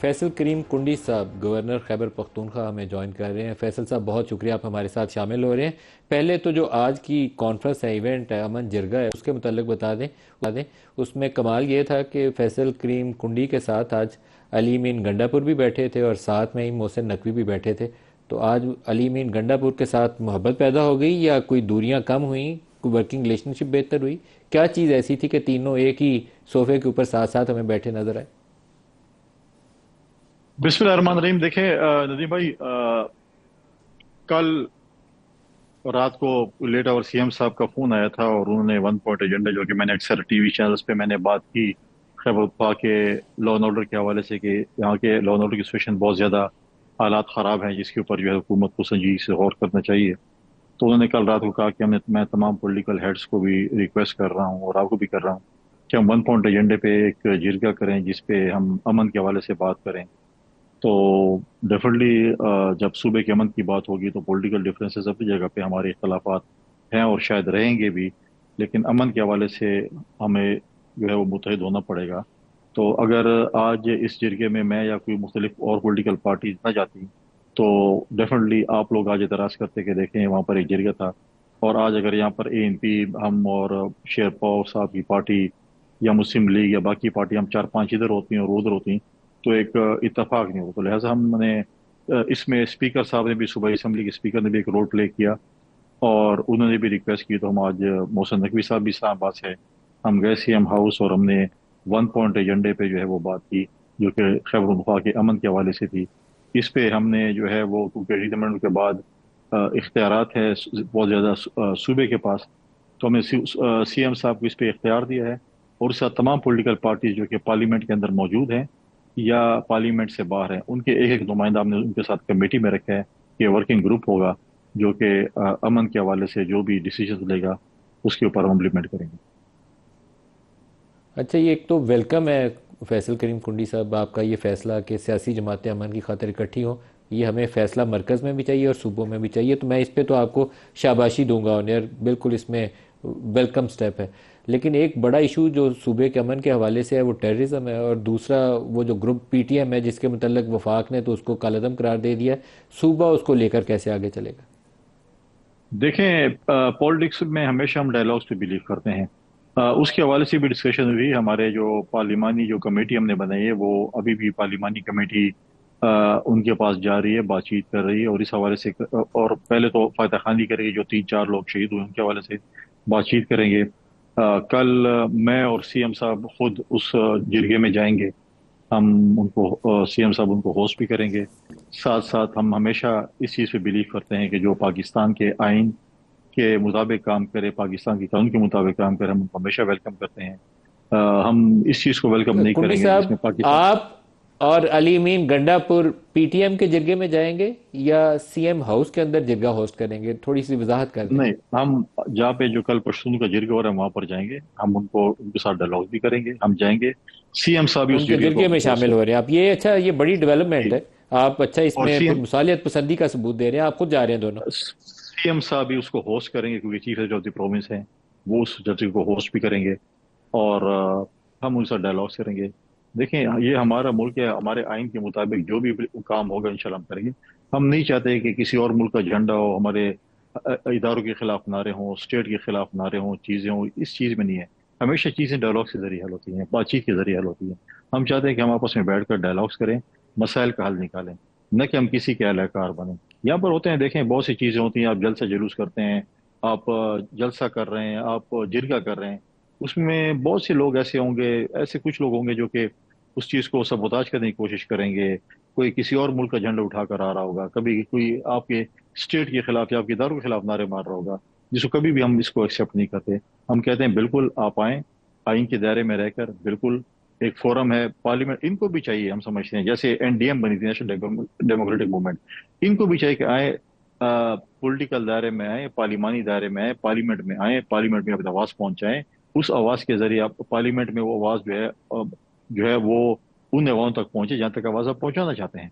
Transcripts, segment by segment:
فیصل کریم کنڈی صاحب گورنر خیبر پختونخوا ہمیں جوائن کر رہے ہیں۔ فیصل صاحب بہت شکریہ، آپ ہمارے ساتھ شامل ہو رہے ہیں۔ پہلے تو جو آج کی کانفرنس ہے، ایونٹ ہے، امن جرگہ ہے، اس کے متعلق بتا دیں۔ اس میں کمال یہ تھا کہ فیصل کریم کنڈی کے ساتھ آج علی امین گنڈا پور بھی بیٹھے تھے اور ساتھ میں ہی محسن نقوی بھی بیٹھے تھے۔ تو آج علی امین گنڈا پور کے ساتھ محبت پیدا ہو گئی یا کوئی دوریاں کم ہوئیں، کوئی ورکنگ ریلیشن شپ بہتر ہوئی؟ کیا چیز ایسی تھی کہ تینوں ایک ہی صوفے کے اوپر ساتھ ساتھ ہمیں بیٹھے نظر آئے؟ بسم اللہ الرحمن الرحیم۔ دیکھیں ندیم بھائی، کل رات کو لیٹ آور سی ایم صاحب کا فون آیا تھا اور انہوں نے ون پوائنٹ ایجنڈا، جو کہ میں نے اکثر ٹی وی چینلز پہ میں نے بات کی خیبر پختونخوا کے لا اینڈ آرڈر کے حوالے سے، کہ یہاں کے لا اینڈ آرڈر کی سچویشن بہت زیادہ حالات خراب ہیں، جس کے اوپر جو ہے حکومت کو سنجیدگی سے غور کرنا چاہیے۔ تو انہوں نے کل رات کو کہا کہ میں تمام پولیٹیکل ہیڈز کو بھی ریکویسٹ کر رہا ہوں اور آپ کو بھی کر رہا ہوں کہ ہم ون پوائنٹ ایجنڈے پہ ایک جرگہ کریں جس پہ ہم امن کے حوالے سے بات کریں۔ تو ڈیفینیٹلی جب صوبے کے امن کی بات ہوگی تو پولیٹیکل ڈفرینسز اپنی جگہ پہ، ہمارے اختلافات ہیں اور شاید رہیں گے بھی، لیکن امن کے حوالے سے ہمیں جو ہے وہ متحد ہونا پڑے گا۔ تو اگر آج اس جرگے میں یا کوئی مختلف اور پولیٹیکل پارٹیز نہ جاتی تو ڈیفینیٹلی آپ لوگ آج اعتراض کرتے کہ دیکھیں وہاں پر ایک جرگہ تھا، اور آج اگر یہاں پر اے این پی ہم اور شیر پاور صاحب کی پارٹی یا مسلم لیگ یا باقی پارٹی ہم چار پانچ ادھر ہوتی ہیں اور ادھر ہوتی ہیں تو ایک اتفاق نہیں ہوتا۔ تو لہٰذا ہم نے اس میں اسپیکر صاحب نے بھی، صوبائی اسمبلی کے اسپیکر نے بھی ایک رول پلے کیا اور انہوں نے بھی ریکویسٹ کی۔ تو ہم آج محسن نقوی صاحب بھی اسلام آباد سے، ہم گئے سی ایم ہاؤس اور ہم نے ون پوائنٹ ایجنڈے پہ جو ہے وہ بات کی، جو کہ خیبر پختونخوا کے امن کے حوالے سے تھی۔ اس پہ ہم نے جو ہے وہ، کیونکہ ریٹرمنٹ کے بعد اختیارات ہے بہت زیادہ صوبے کے پاس، تو ہم نے سی ایم صاحب کو اس پہ اختیار دیا ہے، اور اس ساتھ تمام پولیٹیکل پارٹیز جو کہ پارلیمنٹ کے اندر موجود ہیں یا پارلیمنٹ سے باہر ہیں، ان کے ایک ایک نمائندہ ہم نے ان کے ساتھ کمیٹی میں رکھا ہے کہ ورکنگ گروپ ہوگا جو کہ امن کے حوالے سے جو بھی ڈیسیجن لے گا اس کے اوپر ہم امپلیمنٹ کریں گے۔ اچھا، یہ ایک تو ویلکم ہے فیصل کریم کنڈی صاحب آپ کا یہ فیصلہ کہ سیاسی جماعتیں امن کی خاطر اکٹھی ہوں، یہ ہمیں فیصلہ مرکز میں بھی چاہیے اور صوبوں میں بھی چاہیے، تو میں اس پہ تو آپ کو شاباشی دوں گا، اور بالکل اس میں ویلکم سٹیپ ہے۔ لیکن ایک بڑا ایشو جو صوبے کے امن کے حوالے سے ہے وہ ٹیررزم ہے، اور دوسرا وہ جو گروپ پی ٹی ایم ہے جس کے متعلق وفاق نے تو اس کو کالعدم قرار دے دیا ہے، صوبہ اس کو لے کر کیسے آگے چلے گا؟ دیکھیں پالیٹکس میں ہمیشہ ہم ڈائلاگس پہ بلیو کرتے ہیں۔ اس کے حوالے سے بھی ڈسکشن ہوئی، ہمارے جو پارلیمانی جو کمیٹی ہم نے بنائی ہے وہ ابھی بھی پارلیمانی کمیٹی ان کے پاس جا رہی ہے، بات چیت کر رہی ہے، اور اس حوالے سے اور پہلے تو فاتح خانی کرے گی، جو تین چار لوگ شہید ہوئے ان کے حوالے سے بات چیت کریں گے۔ کل میں اور سی ایم صاحب خود اس جرگے میں جائیں گے، ہم ان کو سی ایم صاحب ان کو ہوسٹ بھی کریں گے۔ ساتھ ساتھ ہم ہمیشہ اس چیز پہ بلیو کرتے ہیں کہ جو پاکستان کے آئین کے مطابق کام کرے، پاکستان کے قانون کے مطابق کام کرے، ہم ان کو ہمیشہ ویلکم کرتے ہیں۔ ہم اس چیز کو ویلکم نہیں کنڈی کریں گے صاحب، جس میں پاکستان، آپ اور علی امین گنڈا پور پی ٹی ایم کے جرگے میں جائیں گے یا سی ایم ہاؤس کے اندر جرگہ ہوسٹ کریں گے؟ تھوڑی سی وضاحت کر دیں۔ نہیں، ہم جہاں پہ جو کل پشتون کا جرگہ ہو رہا ہے وہاں پر جائیں گے، ہم ان کے ساتھ ڈائلاگ بھی کریں گے، ہم جائیں گے، سی ایم صاحب بھی ان اس کے جرگے جرگے کو میں ہوسٹ شامل ہو رہے ہیں آپ، یہ اچھا، یہ بڑی ڈیولپمنٹ کریں ہے۔ آپ اچھا اس اور میں سی پھر ایم مصالحت پسندی کا ثبوت دے رہے ہیں، آپ خود جا رہے ہیں دونوں۔ صاحب بھی اس کو ہوسٹ کریں گے کیونکہ chief executive of the province ہیں، وہ اس جرگے کو ہوسٹ بھی کریں گے، اور ہم ان سے ڈائلاگس کریں گے۔ دیکھیں یہ ہمارا ملک ہے، ہمارے آئین کے مطابق جو بھی کام ہوگا انشاءاللہ ہم کریں گے۔ ہم نہیں چاہتے کہ کسی اور ملک کا جھنڈا ہو، ہمارے اداروں کے خلاف نعرے ہوں، اسٹیٹ کے خلاف نعرے ہوں، چیزیں ہوں، اس چیز میں نہیں ہے۔ ہمیشہ چیزیں ڈائلاگ کے ذریعے حل ہوتی ہیں، بات چیت کے ذریعے حل ہوتی ہیں۔ ہم چاہتے ہیں کہ ہم آپس میں بیٹھ کر ڈائلاگس کریں، مسائل کا حل نکالیں، نہ کہ ہم کسی کے اہل کار بنیں۔ یہاں پر ہوتے ہیں، دیکھیں بہت سی چیزیں ہوتی ہیں، آپ جلسہ جلوس کرتے ہیں، آپ جلسہ کر رہے ہیں، آپ جرگہ کر رہے ہیں، اس میں بہت سے لوگ ایسے ہوں گے، ایسے کچھ لوگ ہوں گے جو کہ اس چیز کو سبوتاج کرنے کی کوشش کریں گے۔ کوئی کسی اور ملک کا جھنڈا اٹھا کر آ رہا ہوگا، کبھی کوئی آپ کے اسٹیٹ کے خلاف یا آپ کے اداروں کے خلاف نعرے مار رہا ہوگا، جس کو کبھی بھی ہم اس کو ایکسیپٹ نہیں کرتے۔ ہم کہتے ہیں بالکل آپ آئیں، آئین کے دائرے میں رہ کر، بالکل ایک فورم ہے پارلیمنٹ، ان کو بھی چاہیے، ہم سمجھتے ہیں جیسے این ڈی ایم بنی تھی، نیشنل ڈیموکریٹک موومنٹ، ان کو بھی چاہیے کہ آئیں، پولیٹیکل دائرے میں آئیں، پارلیمانی دائرے میں آئیں، پارلیمنٹ میں آئیں، پارلیمنٹ میں اپنی آواز پہنچائیں۔ اس آواز کے ذریعے آپ پارلیمنٹ میں وہ آواز جو ہے وہ ان عوام تک پہنچے جہاں تک آواز آپ پہنچانا چاہتے ہیں۔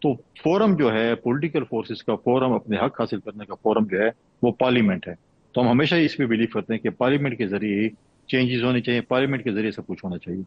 تو فورم جو ہے پولیٹیکل فورسز کا فورم، اپنے حق حاصل کرنے کا فورم جو ہے وہ پارلیمنٹ ہے۔ تو ہم ہمیشہ اس پہ بلیو کرتے ہیں کہ پارلیمنٹ کے ذریعے ہی چینجز ہونے چاہیے، پارلیمنٹ کے ذریعے سب کچھ ہونا چاہیے۔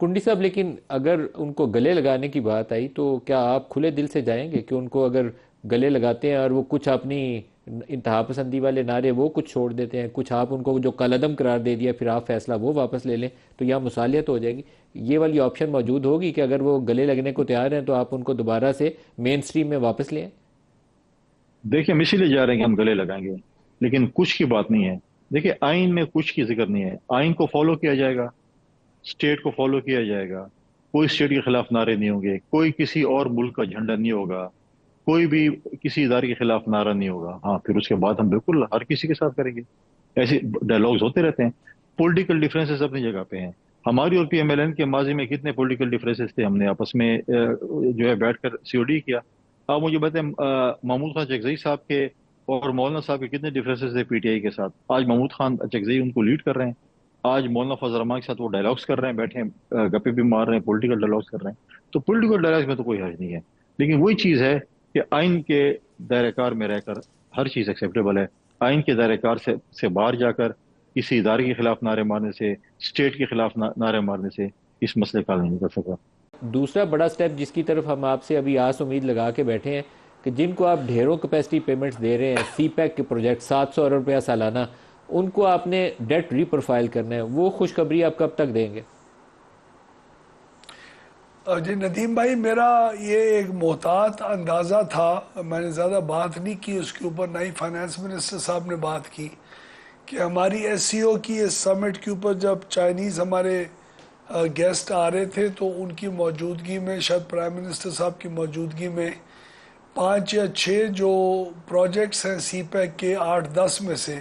کنڈی صاحب لیکن اگر ان کو گلے لگانے کی بات آئی تو کیا آپ کھلے دل سے جائیں گے کہ ان کو اگر گلے لگاتے ہیں اور وہ کچھ اپنی انتہا پسندی والے نعرے وہ کچھ چھوڑ دیتے ہیں، کچھ آپ ان کو جو کالعدم قرار دے دیا پھر آپ فیصلہ وہ واپس لے لیں، تو یہاں مصالحت ہو جائے گی؟ یہ والی آپشن موجود ہوگی کہ اگر وہ گلے لگنے کو تیار ہیں تو آپ ان کو دوبارہ سے مین سٹریم میں واپس لیں؟ دیکھیں ہم اسی لیے جا رہے ہیں کہ ہم گلے لگائیں گے، لیکن کچھ کی بات نہیں ہے۔ دیکھیں آئین میں کچھ کی ذکر نہیں ہے، آئین کو فالو کیا جائے گا، اسٹیٹ کو فالو کیا جائے گا، کوئی اسٹیٹ کے خلاف نعرے نہیں ہوں گے، کوئی کسی اور ملک کا جھنڈا نہیں ہوگا، کوئی بھی کسی ادارے کے خلاف نعرہ نہیں ہوگا۔ ہاں پھر اس کے بعد ہم بالکل ہر کسی کے ساتھ کریں گے، ایسے ڈائلاگز ہوتے رہتے ہیں۔ پولیٹیکل ڈیفرنسز اپنی جگہ پہ ہیں، ہماری اور پی ایم ایل این کے ماضی میں کتنے پولیٹیکل ڈیفرنسز تھے، ہم نے آپس میں جو ہے بیٹھ کر سی او ڈی کیا۔ آپ مجھے بتائیں محمود خان چکزئی صاحب کے اور مولانا صاحب کے کتنے ڈیفرنسز تھے پی ٹی آئی کے ساتھ؟ آج محمود خان چکزئی ان کو لیڈ کر رہے ہیں، آج مولانا فضل الرحمان کے ساتھ وہ ڈائلاگس کر رہے ہیں، بیٹھے ہیں گپے بھی مار رہے ہیں، پولیٹیکل ڈائلاگس کر رہے ہیں۔ تو پولیٹیکل ڈائلاگس میں تو کوئی حرج نہیں ہے، لیکن وہی چیز ہے کہ آئین کے دائرہ کار میں رہ کر ہر چیز ایکسیپٹیبل ہے۔ آئین کے دائرہ کار سے باہر جا کر کسی ادارے کے خلاف نعرے مارنے سے، اسٹیٹ کے خلاف نعرے مارنے سے اس مسئلے کا حل نہیں کر سکا۔ دوسرا بڑا سٹیپ جس کی طرف ہم آپ سے ابھی آس امید لگا کے بیٹھے ہیں کہ جن کو آپ ڈھیروں کیپیسٹی پیمنٹس دے رہے ہیں، سی پیک کے پروجیکٹ 700 ارب روپیہ سالانہ، ان کو آپ نے ڈیٹ ری پروفائل کرنا ہے، وہ خوشخبری آپ کب تک دیں گے؟ جی ندیم بھائی، میرا یہ ایک محتاط اندازہ تھا، میں نے زیادہ بات نہیں کی اس کے اوپر، نہ ہی فائنانس منسٹر صاحب نے بات کی، کہ ہماری ایس سی او کی اس سمٹ کے اوپر جب چائنیز ہمارے گیسٹ آ رہے تھے تو ان کی موجودگی میں، شاید پرائم منسٹر صاحب کی موجودگی میں، 5 یا 6 جو پروجیکٹس ہیں سی پیک کے 8-10 میں سے،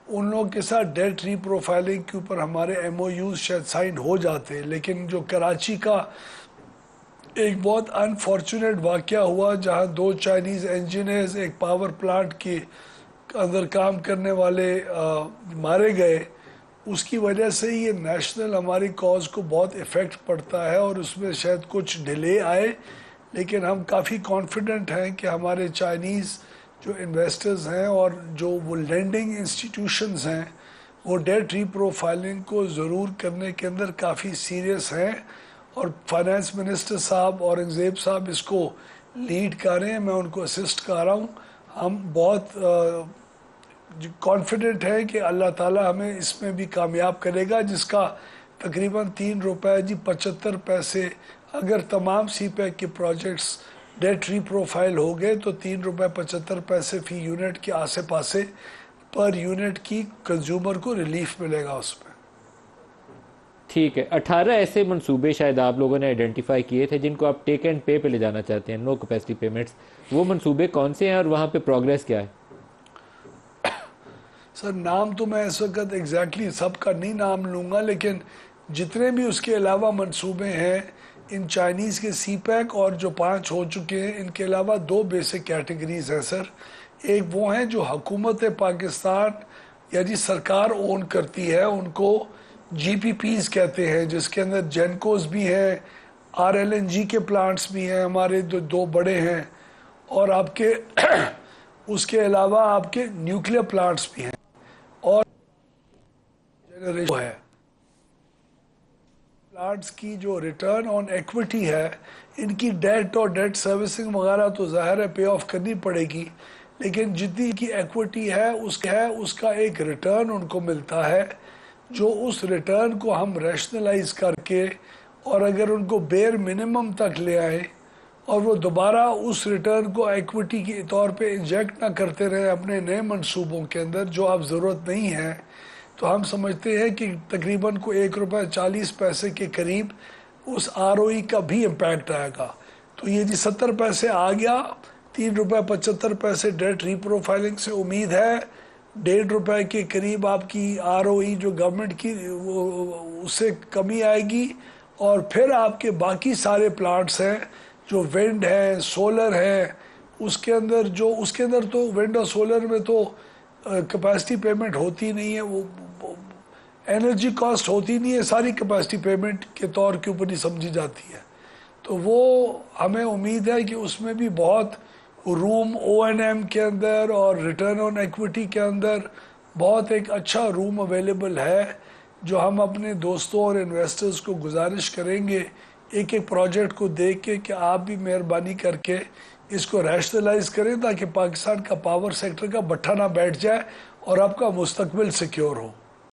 ان لوگوں کے ساتھ ڈیٹ ری پروفائلنگ کے اوپر ہمارے ایم او یوز شاید سائن ہو جاتے، لیکن جو کراچی کا ایک بہت انفارچونیٹ واقعہ ہوا جہاں 2 چائنیز انجینئرز ایک پاور پلانٹ کے اندر کام کرنے والے مارے گئے، اس کی وجہ سے یہ نیشنل ہماری کاز کو بہت ایفیکٹ پڑتا ہے اور اس میں شاید کچھ ڈیلے آئے، لیکن ہم کافی کانفیڈنٹ ہیں کہ ہمارے چائنیز جو انویسٹرز ہیں اور جو وہ لینڈنگ انسٹیٹیوشنز ہیں وہ ڈیٹ ری پروفائلنگ کو ضرور کرنے کے اندر کافی سیریس ہیں، اور فائنانس منسٹر صاحب اور اورنگزیب صاحب اس کو لیڈ کر رہے ہیں، میں ان کو اسسٹ کر رہا ہوں۔ ہم بہت کانفیڈنٹ ہے کہ اللہ تعالی ہمیں اس میں بھی کامیاب کرے گا، جس کا تقریباً 3 روپے 75 پیسے اگر تمام سی پیک کے پروجیکٹس ڈیٹ ری پروفائل ہو گئے تو 3 روپے 75 پیسے فی یونٹ کے آسے پاسے پر یونٹ کی کنزیومر کو ریلیف ملے گا اس میں۔ ٹھیک ہے، 18 ایسے منصوبے شاید آپ لوگوں نے آئیڈینٹیفائی کیے تھے جن کو آپ ٹیک اینڈ پے پہ لے جانا چاہتے ہیں، نو کیپیسٹی پیمنٹس، وہ منصوبے کون سے ہیں اور وہاں پہ پروگریس کیا ہے؟ سر نام تو میں اس وقت ایگزیکٹلی سب کا نہیں نام لوں گا، لیکن جتنے بھی اس کے علاوہ منصوبے ہیں ان چائنیز کے سی پیک اور جو 5 ہو چکے ہیں، ان کے علاوہ 2 بیسک کیٹیگریز ہیں سر۔ ایک وہ ہیں جو حکومت پاکستان یعنی سرکار اون کرتی ہے، ان کو جی پی پیز کہتے ہیں، جس کے اندر جینکوز بھی ہیں، آر ایل این جی کے پلانٹس بھی ہیں ہمارے جو 2 بڑے ہیں، اور آپ کے اس کے علاوہ آپ کے نیوکلیر پلانٹس بھی ہیں، اور جنریشن ہے پلانٹس کی جو ریٹرن آن ایکویٹی ہے، ان کی ڈیٹ اور ڈیٹ سروسنگ وغیرہ تو ظاہر ہے پے آف کرنی پڑے گی، لیکن جتنی کی ایکویٹی ہے اس کا ایک ریٹرن ان کو ملتا ہے، جو اس ریٹرن کو ہم ریشنلائز کر کے اور اگر ان کو بیر منیمم تک لے آئیں اور وہ دوبارہ اس ریٹرن کو ایکویٹی کے طور پہ انجیکٹ نہ کرتے رہے اپنے نئے منصوبوں کے اندر جو اب ضرورت نہیں ہے، تو ہم سمجھتے ہیں کہ تقریباً کو 1 روپے 40 پیسے کے قریب اس آر او ای کا بھی امپیکٹ آئے گا۔ تو یہ جی 70 پیسے آ گیا، 3 روپے 75 پیسے ڈیٹ ری پروفائلنگ سے امید ہے 1.5 روپے کے قریب آپ کی آر او ای جو گورنمنٹ کی اس سے کمی آئے گی، اور پھر آپ کے باقی سارے پلانٹس ہیں جو ونڈ ہے، سولر ہے، اس کے اندر تو ونڈ اور سولر میں تو کیپیسٹی پیمنٹ ہوتی نہیں ہے، وہ انرجی کاسٹ ہوتی نہیں ہے، ساری کیپیسٹی پیمنٹ کے طور کے اوپر ہی سمجھی جاتی ہے، تو وہ ہمیں امید ہے کہ اس میں بھی بہت روم او این ایم کے اندر اور ریٹرن آن ایکویٹی کے اندر بہت ایک اچھا روم اویلیبل ہے، جو ہم اپنے دوستوں اور انویسٹرز کو گزارش کریں گے ایک ایک پروجیکٹ کو دیکھ کے کہ آپ بھی مہربانی کر کے اس کو ریشنلائز کریں تاکہ پاکستان کا پاور سیکٹر کا بٹھا نہ بیٹھ جائے اور آپ کا مستقبل سیکیور ہو.